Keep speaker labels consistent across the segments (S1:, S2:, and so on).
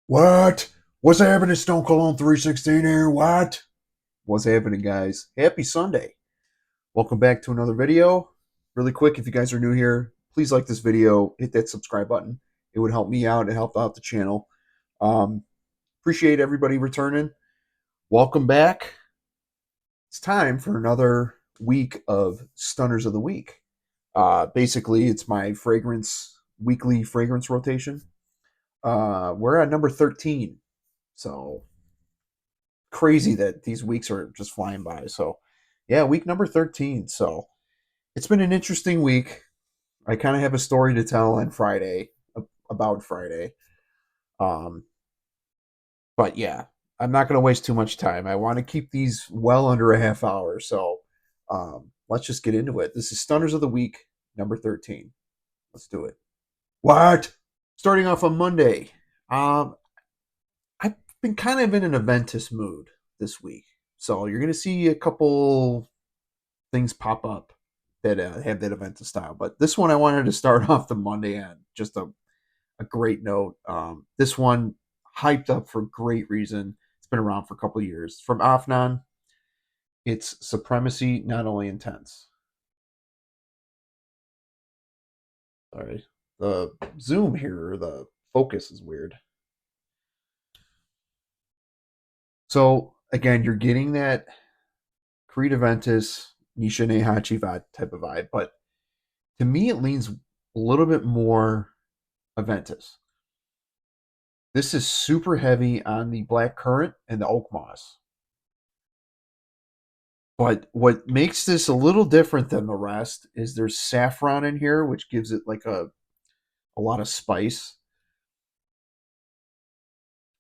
S1: What? What's happening, Stone Cologne 316 here? What? What's happening, guys? Happy Sunday. Welcome back to another video. Really quick, if you guys are new here, please like this video, hit that subscribe button. It would help me out and help out the channel. Um, Appreciate everybody returning. Welcome back. It's time for another week of Stunners of the Week. Basically, it's my weekly fragrance rotation. We're at number 13. So crazy that these weeks are just flying by. So, yeah, week number 13. So, it's been an interesting week. I kind of have a story to tell on Friday about Friday. Um, but yeah, I'm not going to waste too much time. I want to keep these well under a half hour. So, let's just get into it. This is Stunners of the Week, number 13. Let's do it. What? Starting off on Monday. Um, I've been kind of in an Aventus mood this week. So you're going to see a couple things pop up that have that Aventus style. But this one I wanted to start off the Monday on just a great note. This one hyped up for great reason. It's been around for a couple of years. From Afnan, it's Supremacy Not Only Intense. Sorry. The zoom here, or the focus is weird. So again, you're getting that Creed Aventus, Nishine Hachi type of vibe, but to me it leans a little bit more Aventus. This is super heavy on the black currant and the oak moss. But what makes this a little different than the rest is there's saffron in here, which gives it like a lot of spice.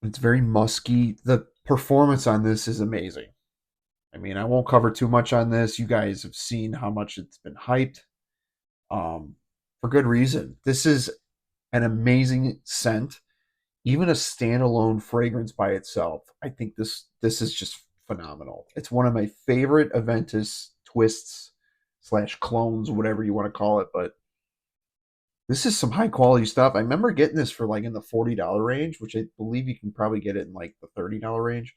S1: It's very musky. The performance on this is amazing. I mean, I won't cover too much on this. You guys have seen how much it's been hyped, um, for good reason. This is an amazing scent. Even a standalone fragrance by itself, I think this is just phenomenal. It's one of my favorite Aventus twists slash clones, whatever you want to call it. But this is some high quality stuff. I remember getting this for like in the $40 range, which I believe you can probably get it in like the $30 range.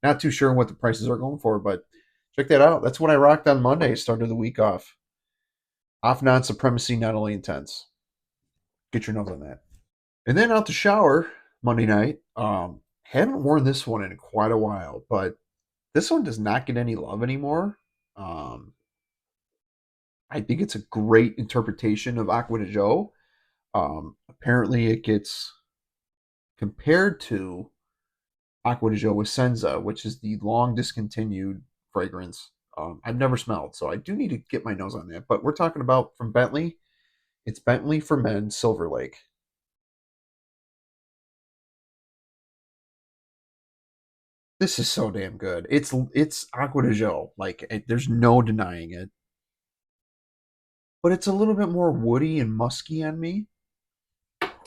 S1: Not too sure what the prices are going for, but check that out. That's what I rocked on Monday. Started the week off. Off non supremacy, not only intense. Get your nose on that. And then out the shower Monday night. Haven't worn this one in quite a while, but this one does not get any love anymore. Um, I think it's a great interpretation of Aqua de Joe. Apparently, it gets compared to Aqua de Joe Essenza, which is the long discontinued fragrance. I've never smelled, so I do need to get my nose on that. But we're talking about from Bentley. It's Bentley for Men Silver Lake. This is so damn good. It's Aqua de Joe. There's no denying it. But it's a little bit more woody and musky on me.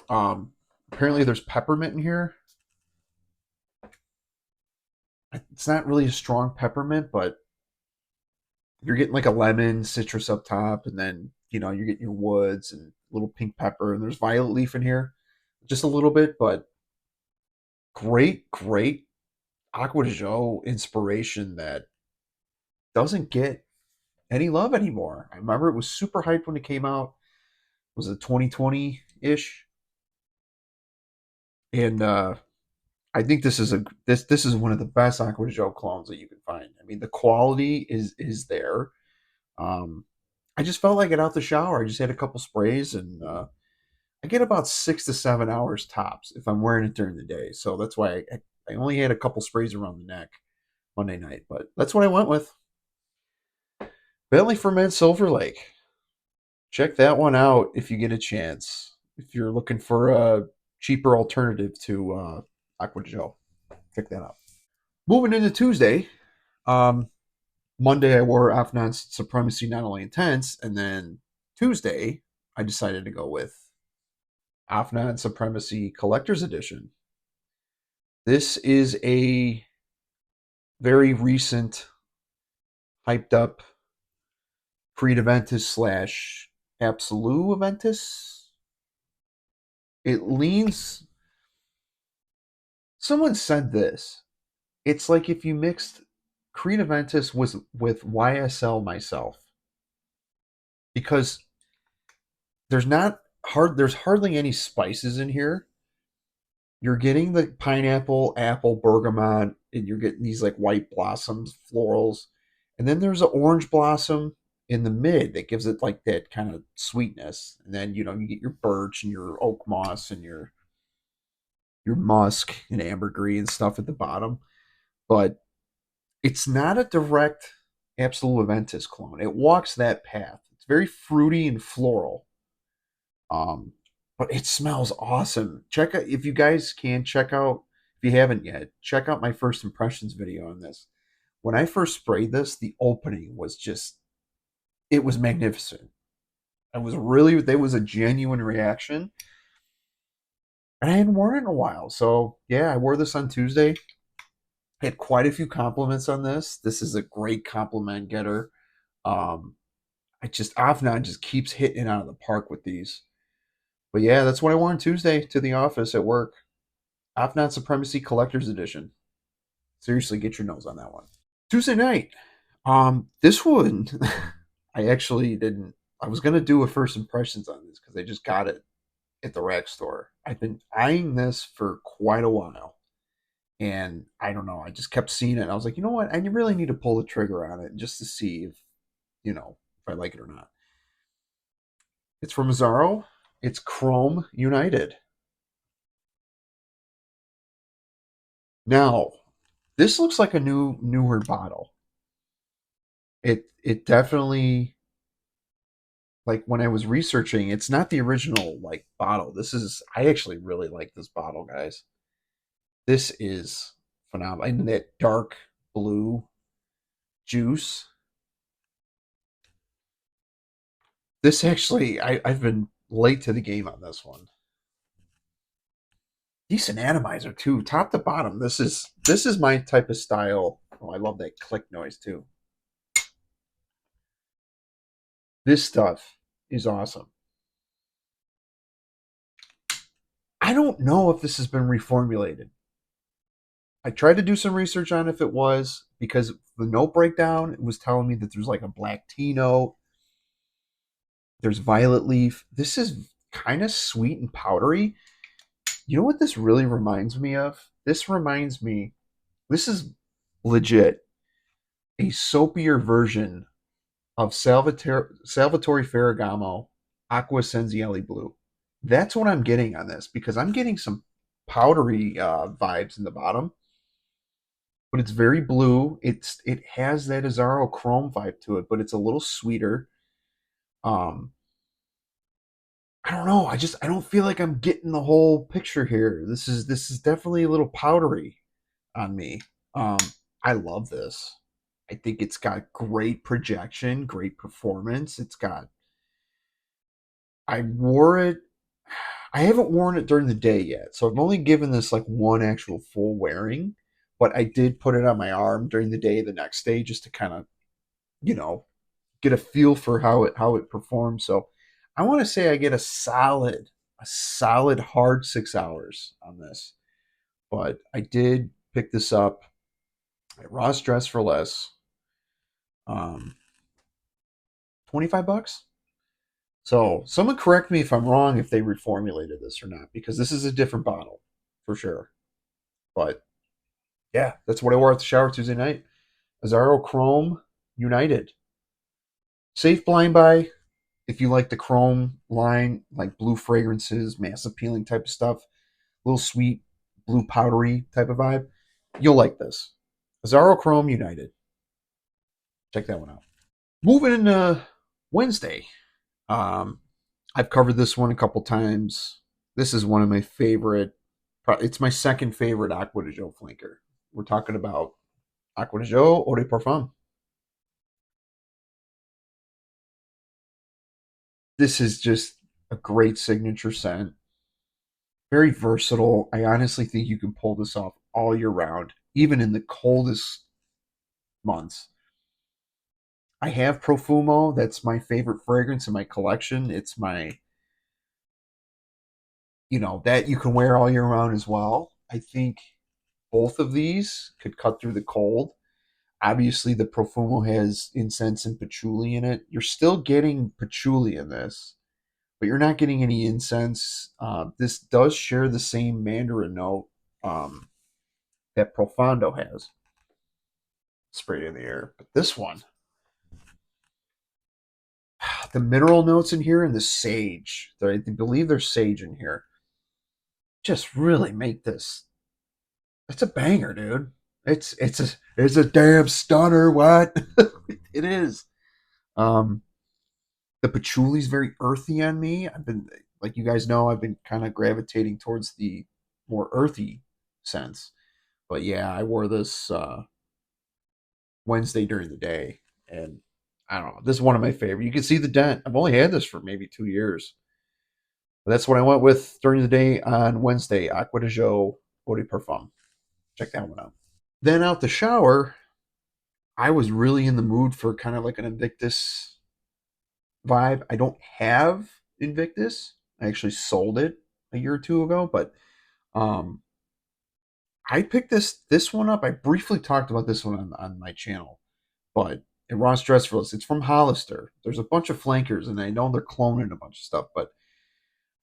S1: Apparently there's peppermint in here. It's not really a strong peppermint, but you're getting like a lemon, citrus up top, and then you're getting your woods and a little pink pepper, and there's violet leaf in here, just a little bit, but great Aqua de Joe inspiration that doesn't get any love anymore. I remember it was super hyped when it came out. Was it 2020 ish? And I think this is one of the best Aqua de Joe clones that you can find. I mean, the quality is there. Um, I just felt like it out the shower. I just had a couple sprays, and I get about 6 to 7 hours tops if I'm wearing it during the day. So that's why I only had a couple sprays around the neck Monday night, but that's what I went with. Bentley Ferment Silver Lake. Check that one out if you get a chance. If you're looking for a cheaper alternative to Aqua de Joe, check that out. Moving into Tuesday, um, Monday I wore Afnan's Supremacy Not Only Intense, and then Tuesday I decided to go with Afnan Supremacy Collector's Edition. This is a very recent, hyped up Creed Aventus slash Absolute Aventus. It leans Someone said this. It's like if you mixed Creed Aventus with YSL myself, because there's hardly any spices in here. You're getting the pineapple, apple, bergamot, and you're getting these like white blossoms, florals, and then there's an orange blossom in the mid that gives it like that kind of sweetness. And then you get your birch and your oak moss and your musk and ambergris and stuff at the bottom. But it's not a direct Absolute Aventus clone. It walks that path. It's very fruity and floral. Um, but it smells awesome. Check out if you guys can check out if you haven't yet. Check out my first impressions video on this. When I first sprayed this, the opening was just it was magnificent. I was really there was a genuine reaction, and I hadn't worn it in a while. So yeah, I wore this on Tuesday. Had quite a few compliments on this. This is a great compliment getter. Um, I just Avnon just keeps hitting it out of the park with these. But yeah, that's what I wore on Tuesday to the office at work. Avnon Supremacy Collector's Edition. Seriously, get your nose on that one. Tuesday night. This one, I actually didn't. I was gonna do a first impressions on this because I just got it at the rack store. I've been eyeing this for quite a while, and I don't know. I just kept seeing it. And I was like, you know what? I really need to pull the trigger on it just to see if if I like it or not. It's from Azzaro. It's Chrome United. Now, this looks like a newer bottle. It definitely, like when I was researching, it's not the original like bottle. This is I actually really like this bottle, guys. This is phenomenal. And that dark blue juice. This actually I've been late to the game on this one. Decent atomizer too, top to bottom. This is my type of style. Oh, I love that click noise too. This stuff is awesome. I don't know if this has been reformulated. I tried to do some research on if it was because the note breakdown was telling me that there's like a black tea note, there's violet leaf. This is kind of sweet and powdery. You know what this really reminds me of? This is legit a soapier version of Salvatore Ferragamo Aqua Senzielli Blue. That's what I'm getting on this because I'm getting some powdery vibes in the bottom, but it's very blue. It has that Azzaro Chrome vibe to it, but it's a little sweeter. Um, I don't know. I don't feel like I'm getting the whole picture here. This is definitely a little powdery on me. Um, I love this. I think it's got great projection, great performance. I wore it. I haven't worn it during the day yet, so I've only given this like one actual full wearing. But I did put it on my arm during the day the next day just to kind of you know get a feel for how it performs. So I want to say I get a solid hard 6 hours on this. But I did pick this up at Ross Dress for Less, 25 bucks. So someone correct me if I'm wrong if they reformulated this or not because this is a different bottle for sure. But yeah, that's what I wore at the shower Tuesday night. Azzaro Chrome United. Safe blind buy if you like the chrome line, like blue fragrances, mass appealing type of stuff, a little sweet, blue powdery type of vibe. You'll like this. Azzaro Chrome United. Check that one out. Moving into Wednesday. Um, I've covered this one a couple times. This is one of my favorite. It's my second favorite Aqua de Joe flanker. We're talking about Aqua de Joe Eau de Parfum. This is just a great signature scent. Very versatile. I honestly think you can pull this off all year round, even in the coldest months. I have Profumo. That's my favorite fragrance in my collection. It's that you can wear all year round as well. I think both of these could cut through the cold. Obviously, the Profumo has incense and patchouli in it. You're still getting patchouli in this, but you're not getting any incense. This does share the same Mandarin note that Profondo has sprayed in the air. But this one, the mineral notes in here and the sage, I believe there's sage in here, just really make this. It's a banger, dude. It's a damn stunner. What it is. Um, the patchouli's very earthy on me. I've been, like you guys know, I've been kind of gravitating towards the more earthy sense. But yeah, I wore this Wednesday during the day, and I don't know. This is one of my favorite. You can see the dent. I've only had this for maybe 2 years. But that's what I went with during the day on Wednesday. Aqua de Jo Eau de Parfum. Check that one out. Then out the shower, I was really in the mood for kind of like an Invictus vibe. I don't have Invictus. I actually sold it a year or two ago, but um, I picked this one up. I briefly talked about this one on my channel, but at Ross Dress for Less, it's from Hollister. There's a bunch of flankers, and I know they're cloning a bunch of stuff, but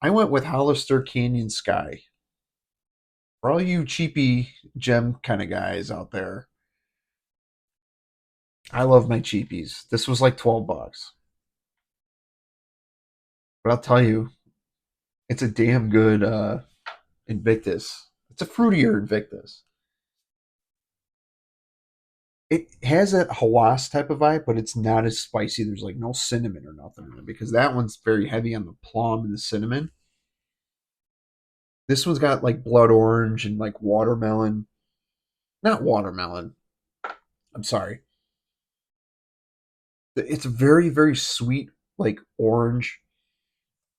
S1: I went with Hollister Canyon Sky. For all you cheapy gem kind of guys out there, I love my cheapies. This was like $12, but I'll tell you, it's a damn good Invictus. It's a fruitier Invictus. It has that Hawas type of vibe, but it's not as spicy. There's like no cinnamon or nothing in it because that one's very heavy on the plum and the cinnamon. This one's got like blood orange and like watermelon. Not watermelon. I'm sorry. It's very, very sweet, like orange.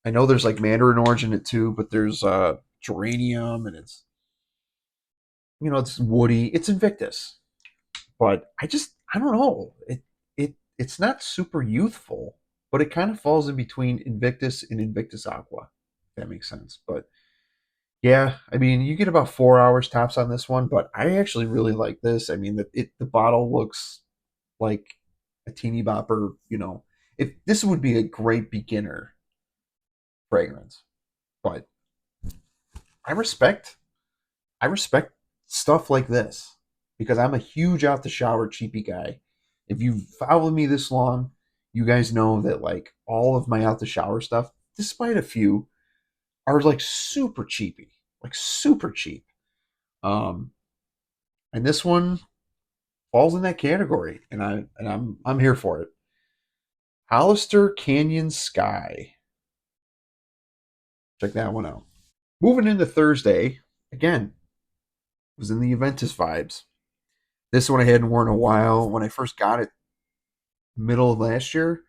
S1: I know there's like mandarin orange in it too, but there's geranium and it's woody. It's Invictus. But I don't know. It's not super youthful, but it kind of falls in between Invictus and Invictus Aqua. If that makes sense. But yeah, I mean, you get about 4 hours tops on this one, but I actually really like this. I mean, the bottle looks like a teeny bopper. If this would be a great beginner fragrance, but I respect I respect stuff like this because I'm a huge out the shower cheapy guy. If you've followed me this long, you guys know that like all of my out the shower stuff, despite a few, are like super cheapy, like super cheap. Um, and this one falls in that category, and I'm here for it. Hollister Canyon Sky. Check that one out. Moving into Thursday, again, was in the Aventus vibes. This one I hadn't worn in a while. When I first got it, middle of last year,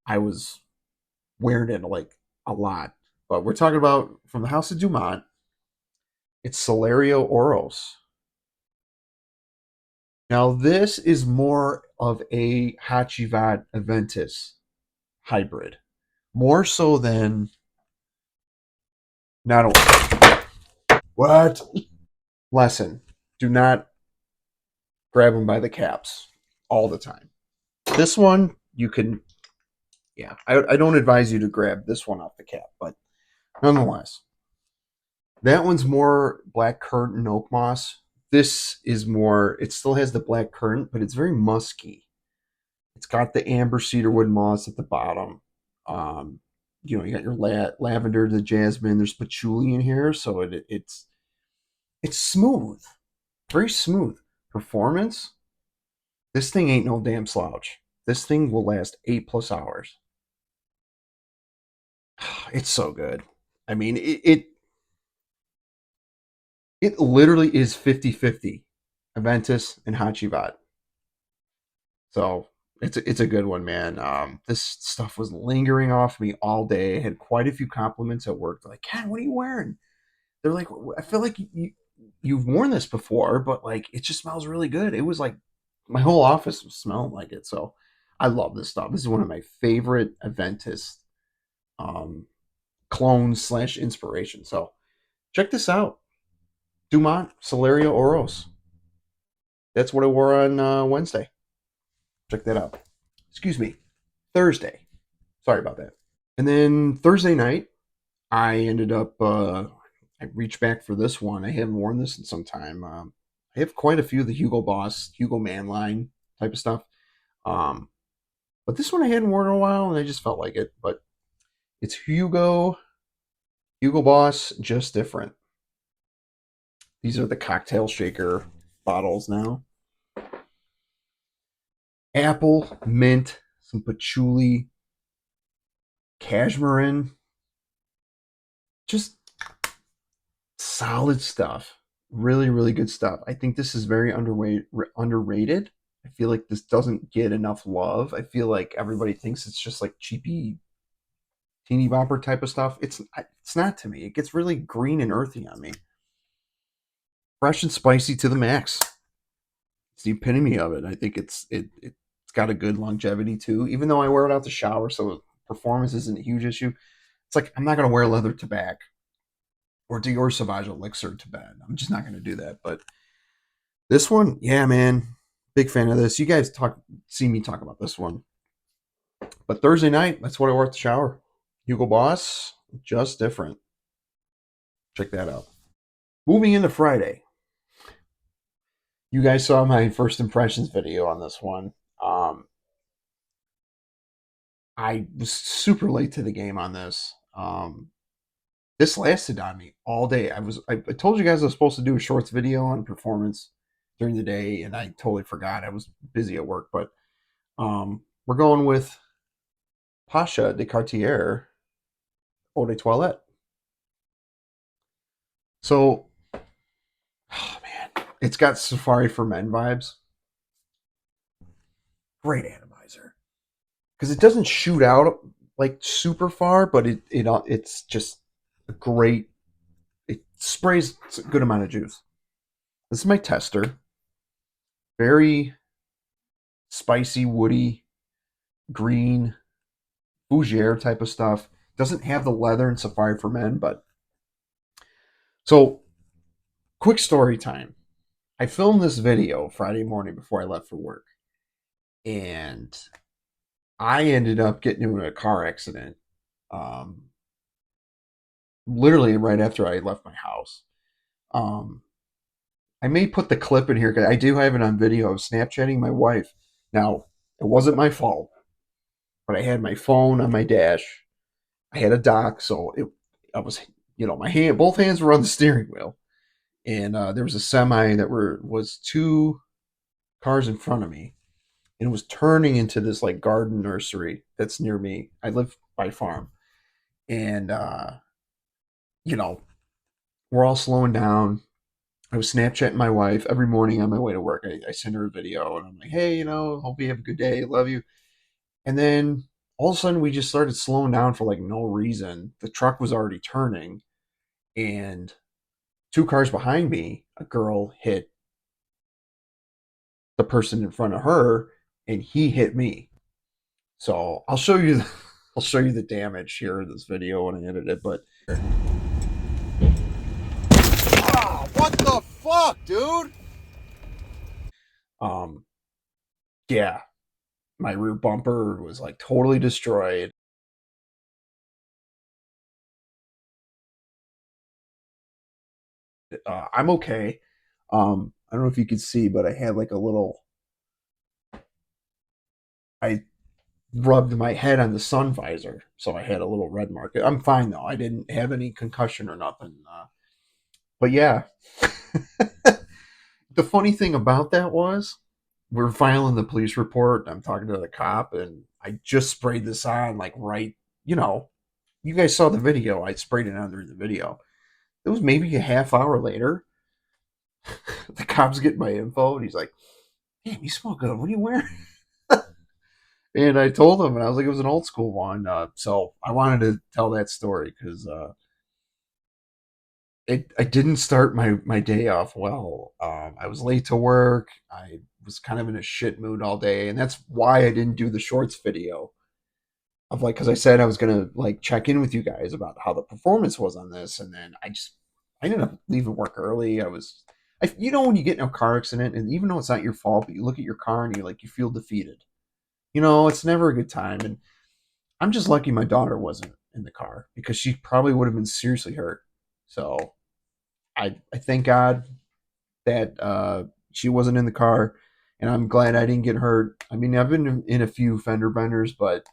S1: I was wearing it like a lot. But we're talking about from the House of Dumont. It's Celerio Oros. Now this is more of a Hachivat Aventus hybrid, more so than not a what lesson. Do not grab them by the caps all the time. This one you can, yeah. I don't advise you to grab this one off the cap, but nonetheless, that one's more black currant and oak moss. This is more. It still has the black currant, but it's very musky. It's got the amber cedarwood moss at the bottom. Um, you got your lavender, the jasmine. There's patchouli in here, so it's smooth, very smooth. Performance. This thing ain't no damn slouch. This thing will last 8+ hours. It's so good. I mean, it literally is 50-50 Aventus and Hachivat. So it's a good one, man. This stuff was lingering off me all day. I had quite a few compliments at work. They're like, Ken, what are you wearing? They're like, I feel like you've worn this before, but like it just smells really good. It was like my whole office was smelling like it. So I love this stuff. This is one of my favorite Aventus um, clones / inspiration. So check this out. Dumont Celerio Oros. That's what I wore on Wednesday. Check that out. Excuse me, Thursday. Sorry about that. And then Thursday night, I ended up. I reached back for this one. I haven't worn this in some time. I have quite a few of the Hugo Boss, Hugo Man line type of stuff. Um, but this one I hadn't worn in a while, and I just felt like it. But it's Hugo Boss, just different. These are the cocktail shaker bottles now. Apple, mint, some patchouli, cashmere, just solid stuff. Really, really good stuff. I think this is very underrated. I feel like this doesn't get enough love. I feel like everybody thinks it's just like cheapy, teeny bopper type of stuff. It's not to me. It gets really green and earthy on me. Fresh and spicy to the max. It's the epitome of it. I think it's got a good longevity too. Even though I wear it out the shower, so performance isn't a huge issue. It's like I'm not gonna wear leather to back or Dior Sauvage Elixir to bed. I'm just not gonna do that. But this one, yeah, man, big fan of this. You guys see me talk about this one. But Thursday night, that's what I wore at the shower. Hugo Boss, just different. Check that out. Moving into Friday, you guys saw my first impressions video on this one. I was super late to the game on this. This lasted on me all day. I told you guys I was supposed to do a shorts video on performance during the day, and I totally forgot. I was busy at work, but we're going with Pasha de Cartier Eau de Toilette. So, oh man, it's got Safari for Men vibes. Great atomizer because it doesn't shoot out like super far, but it's just a great. It sprays a good amount of juice. This is my tester. Very spicy, woody, green, fougere type of stuff. Doesn't have the leather and Safari for Men, but so quick story time. I filmed this video Friday morning before I left for work, and I ended up getting into a car accident. Um, Literally right after I left my house. Um, I may put the clip in here because I do have it on video of Snapchatting my wife. Now, it wasn't my fault, but I had my phone on my dash. I had a dock, so I was, my both hands were on the steering wheel, and there was a semi that was two cars in front of me, and it was turning into this like garden nursery that's near me. I live by farm, and you know, we're all slowing down. I was Snapchatting my wife every morning on my way to work. I send her a video and I'm like, hey, hope you have a good day. Love you. And then all of a sudden we just started slowing down for like no reason. The truck was already turning and two cars behind me, a girl hit the person in front of her and he hit me. So I'll show you I'll show you the damage here in this video when I edit it, but oh, what the fuck, dude? Um yeah, my rear bumper was like totally destroyed. I'm okay. I don't know if you could see, but I had like a little. I rubbed my head on the sun visor, so I had a little red mark. I'm fine though. I didn't have any concussion or nothing. But yeah, the funny thing about that was we're filing the police report. I'm talking to the cop, and I just sprayed this on like right. You know, you guys saw the video. I sprayed it on during the video. It was maybe a half hour later. The cops get my info, and he's like, "Damn, you smell good. What are you wearing?" And I told him, and I was like, it was an old school one. So I wanted to tell that story because I didn't start my day off well. I was late to work. I was kind of in a shit mood all day, and that's why I didn't do the shorts video of like because I said I was gonna like check in with you guys about how the performance was on this, and then I ended up leaving work early. You know, when you get in a car accident, and even though it's not your fault, but you look at your car and you feel defeated. You know, it's never a good time. And I'm just lucky my daughter wasn't in the car because she probably would have been seriously hurt. So I thank God that she wasn't in the car, and I'm glad I didn't get hurt. I mean, I've been in a few fender benders, but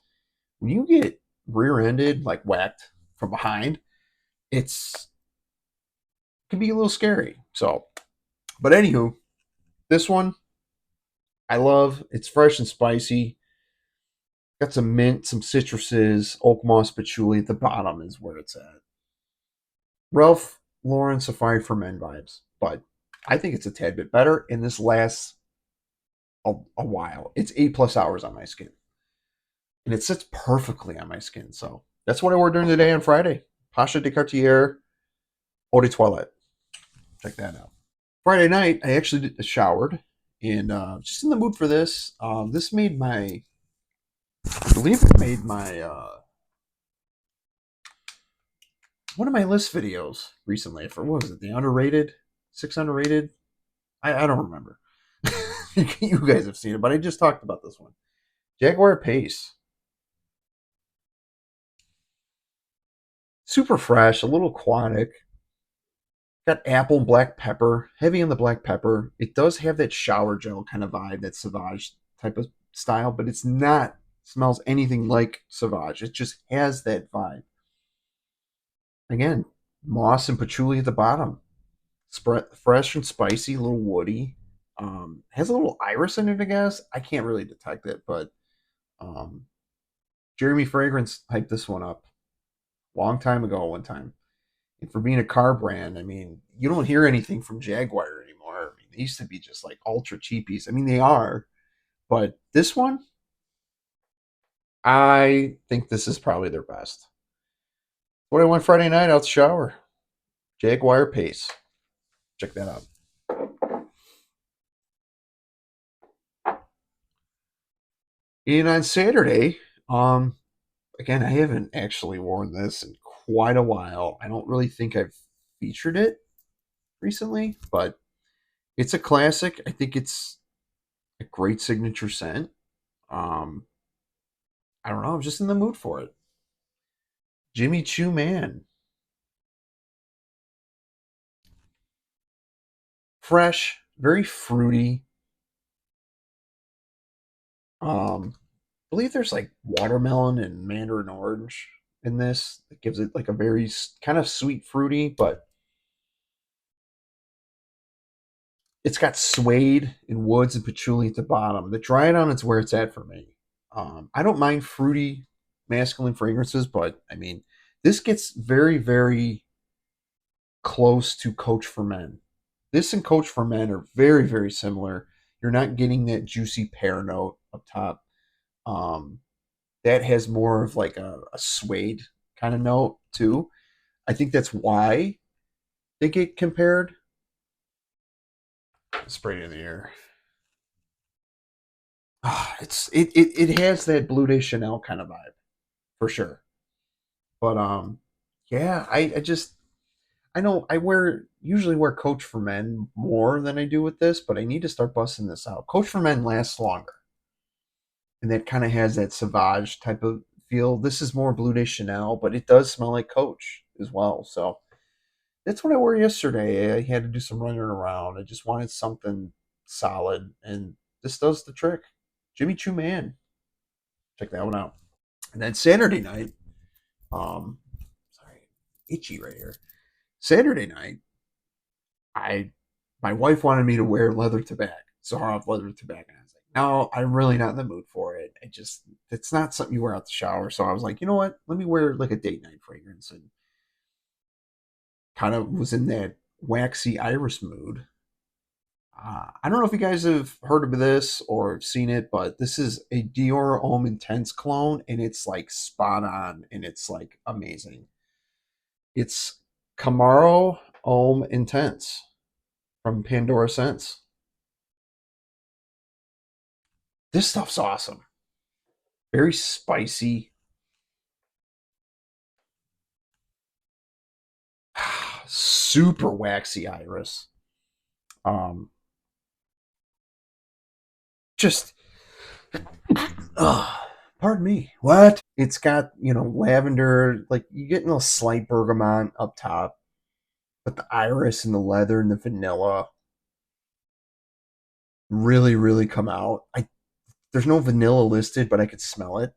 S1: when you get rear-ended, like whacked from behind, it's can be a little scary. So, but anywho, this one I love. It's fresh and spicy. Got some mint, some citruses, oak moss patchouli. At the bottom is where it's at. Ralph Lauren Safari for Men vibes, but I think it's a tad bit better, and this lasts a while. It's 8+ hours on my skin, and it sits perfectly on my skin. So that's what I wore during the day on Friday. Pasha de Cartier Eau de Toilette. Check that out. Friday night, I actually showered and just in the mood for this. This made my, I believe it made my one of my list videos recently. For what was it? The underrated, six underrated. I don't remember. You guys have seen it, but I just talked about this one. Jaguar Pace, super fresh, a little aquatic. Got apple and black pepper, heavy on the black pepper. It does have that shower gel kind of vibe, that Sauvage type of style, but it's not smells anything like Sauvage. It just has that vibe. Again, moss and patchouli at the bottom. Spread fresh and spicy, a little woody. Has a little iris in it, I guess. I can't really detect it, but um, Jeremy Fragrance hyped this one up long time ago, one time. And for being a car brand, I mean, you don't hear anything from Jaguar anymore. I mean, they used to be just like ultra cheapies. I mean, they are, but this one, I think this is probably their best. What I went Friday night out to shower. Jaguar Pace. Check that out. And on Saturday, again, I haven't actually worn this in quite a while. I don't really think I've featured it recently, but it's a classic. I think it's a great signature scent. Um, I don't know. I'm just in the mood for it. Jimmy Choo Man. Fresh, very fruity. I believe there's like watermelon and mandarin orange in this. It gives it like a very kind of sweet fruity, but it's got suede and woods and patchouli at the bottom. The dry it on is where it's at for me. I don't mind fruity masculine fragrances, but I mean, this gets very, very close to Coach for Men. This and Coach for Men are very, very similar. You're not getting that juicy pear note up top. Um, that has more of like a suede kind of note too. I think that's why they get compared. Spray it in the air. It has that Blue Day Chanel kind of vibe for sure. But yeah, I just I know I usually wear Coach for Men more than I do with this, but I need to start busting this out. Coach for Men lasts longer, and that kind of has that Sauvage type of feel. This is more Blue Day Chanel, but it does smell like Coach as well. So that's what I wore yesterday. I had to do some running around. I just wanted something solid, and this does the trick. Jimmy Choo Man, check that one out. And then Saturday night, um, sorry, itchy right here. Saturday night, I my wife wanted me to wear leather tobacco, Sahara leather tobacco. And I was like, no, I'm really not in the mood for it. It's not something you wear out the shower. So I was like, you know what? Let me wear like a date night fragrance, and kind of was in that waxy iris mood. I don't know if you guys have heard of this or seen it, but this is a Dior Homme Intense clone, and it's like spot on, and it's like amazing. It's Camaro Homme Intense from Pandora Sense. This stuff's awesome. Very spicy. super waxy iris. Um, just, uh, pardon me. What? It's got, lavender, like you get a slight bergamot up top, but the iris and the leather and the vanilla really, really come out. There's no vanilla listed, but I could smell it.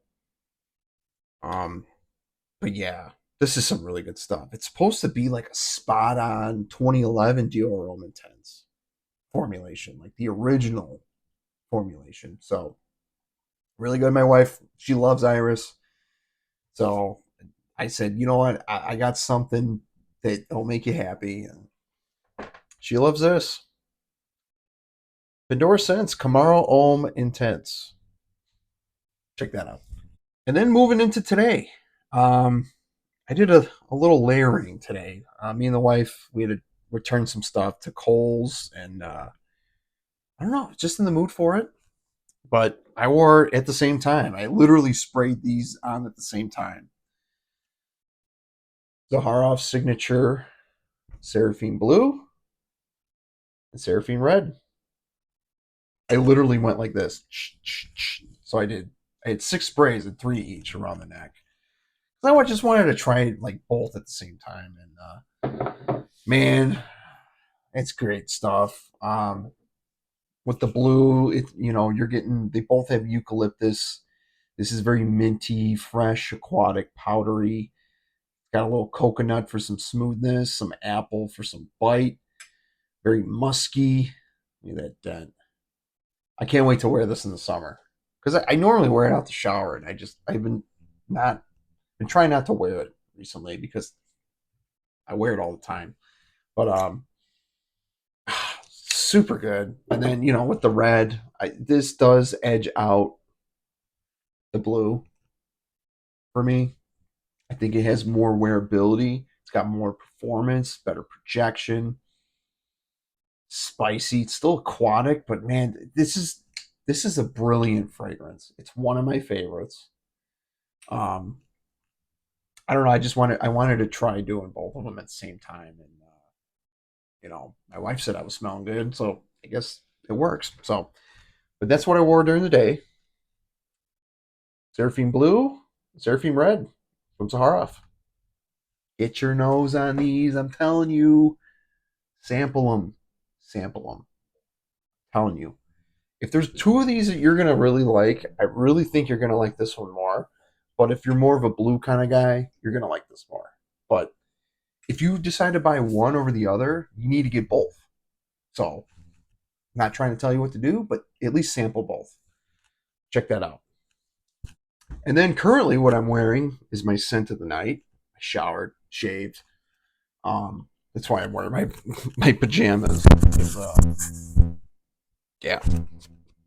S1: Um, but yeah, this is some really good stuff. It's supposed to be like a spot on 2011 Dior Homme Intense formulation, like the original formulation. So really good. My wife, she loves Iris. So I said, you know what? I got something that will make you happy. And she loves this. Pandora Sense Camaro Homme Intense. Check that out. And then moving into today. Um, I did a little layering today. Me and the wife, we had to return some stuff to Kohl's, and I don't know, just in the mood for it. But I wore it at the same time. I literally sprayed these on at the same time. Zaharoff Signature Seraphine Blue and Seraphine Red. I literally went like this. So I did. I had 6 sprays and 3 each around the neck. So I just wanted to try like both at the same time, and man, it's great stuff. With the blue, you're getting. They both have eucalyptus. This is very minty, fresh, aquatic, powdery. Got a little coconut for some smoothness, some apple for some bite. Very musky. Look at that dent. I can't wait to wear this in the summer because I normally wear it out the shower, and I've been trying not to wear it recently because I wear it all the time. But super good. And then with the red, this does edge out the blue for me. I think it has more wearability. It's got more performance, better projection, spicy. It's still aquatic, but man, this is a brilliant fragrance. It's one of my favorites. Um, I don't know. I wanted to try doing both of them at the same time, and my wife said I was smelling good, so I guess it works. So, but that's what I wore during the day. Seraphine blue, Seraphine red from Saharoff. Get your nose on these. I'm telling you, sample them, sample them. Telling you. If there's two of these that you're gonna really like, I really think you're gonna like this one more. But if you're more of a blue kind of guy, you're gonna like this more. But if you decide to buy one over the other, you need to get both. So, not trying to tell you what to do, but at least sample both. Check that out. And then currently, what I'm wearing is my scent of the night. I showered, shaved. That's why I'm wearing my my pajamas. Yeah,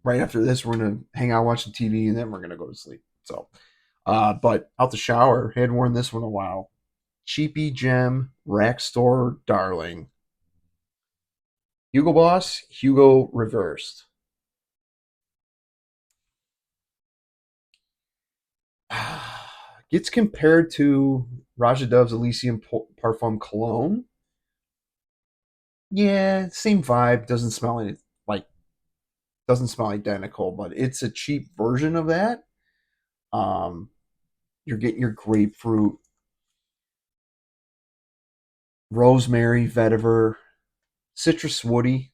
S1: right after this, we're gonna hang out, watch the TV, and then we're gonna go to sleep. So, but out the shower, hadn't worn this one in a while. Cheapy Gem Rack Store Darling. Hugo Boss, Hugo Reversed. Gets compared to Raja Dove's Elysium Parfum Cologne. Yeah, same vibe. Like doesn't smell identical, but it's a cheap version of that. Um, you're getting your grapefruit, rosemary, vetiver, citrus woody.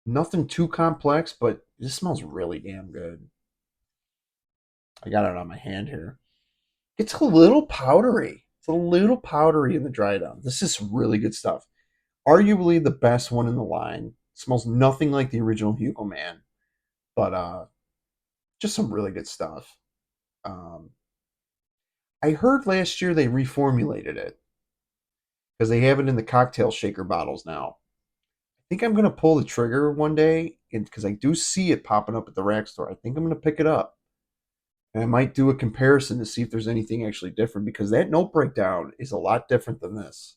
S1: Nothing too complex, but this smells really damn good. I got it on my hand here. It's a little powdery. It's a little powdery in the dry down. This is really good stuff. Arguably the best one in the line. Smells nothing like the original Hugo Man, but just some really good stuff. Um, I heard last year they reformulated it because they have it in the cocktail shaker bottles now. I think I'm gonna pull the trigger one day, and because I do see it popping up at the rack store, I think I'm gonna pick it up, and I might do a comparison to see if there's anything actually different because that note breakdown is a lot different than this,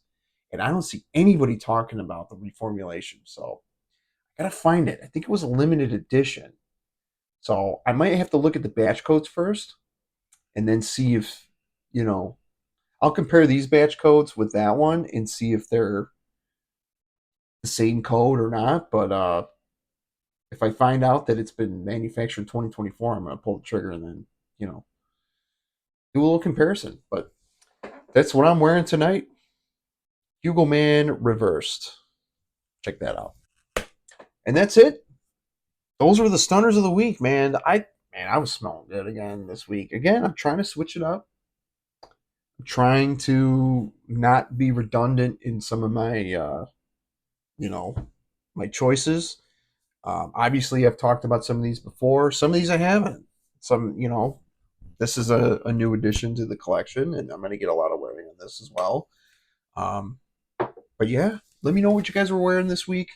S1: and I don't see anybody talking about the reformulation. So I gotta find it. I think it was a limited edition, so I might have to look at the batch codes first, and then see if you know. I'll compare these batch codes with that one and see if they're the same code or not. But if I find out that it's been manufactured in 2024, I'm going to pull the trigger and then, do a little comparison. But that's what I'm wearing tonight. Hugo Man reversed. Check that out. And that's it. Those were the stunners of the week, man. I was smelling good again this week. Again, I'm trying to switch it up. I'm trying to not be redundant in some of my my choices. Obviously, I've talked about some of these before. Some of these I haven't. Some, this is a new addition to the collection, and I'm going to get a lot of wearing on this as well. But yeah, let me know what you guys were wearing this week.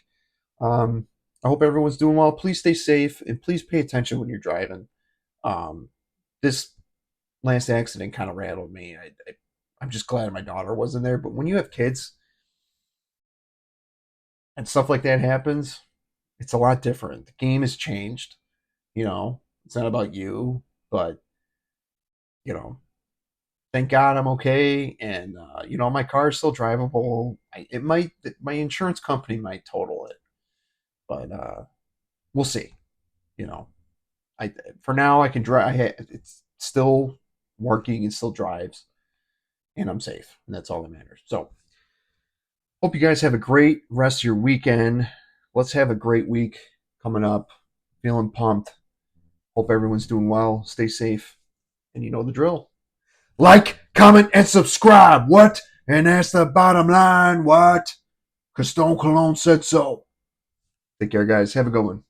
S1: I hope everyone's doing well. Please stay safe and please pay attention when you're driving. This last accident kind of rattled me. I'm just glad my daughter wasn't there. But when you have kids and stuff like that happens, it's a lot different. The game has changed. It's not about you, but you know, thank God I'm okay, and my car is still drivable. My insurance company might total it, but we'll see. You know, I for now I can drive. It's still working. It still drives, and I'm safe, and that's all that matters. So, hope you guys have a great rest of your weekend. Let's have a great week coming up. Feeling pumped. Hope everyone's doing well. Stay safe, and you know the drill. Like, comment, and subscribe. What? And that's the bottom line. What? Because Stone Cologne said so. Take care, guys. Have a good one.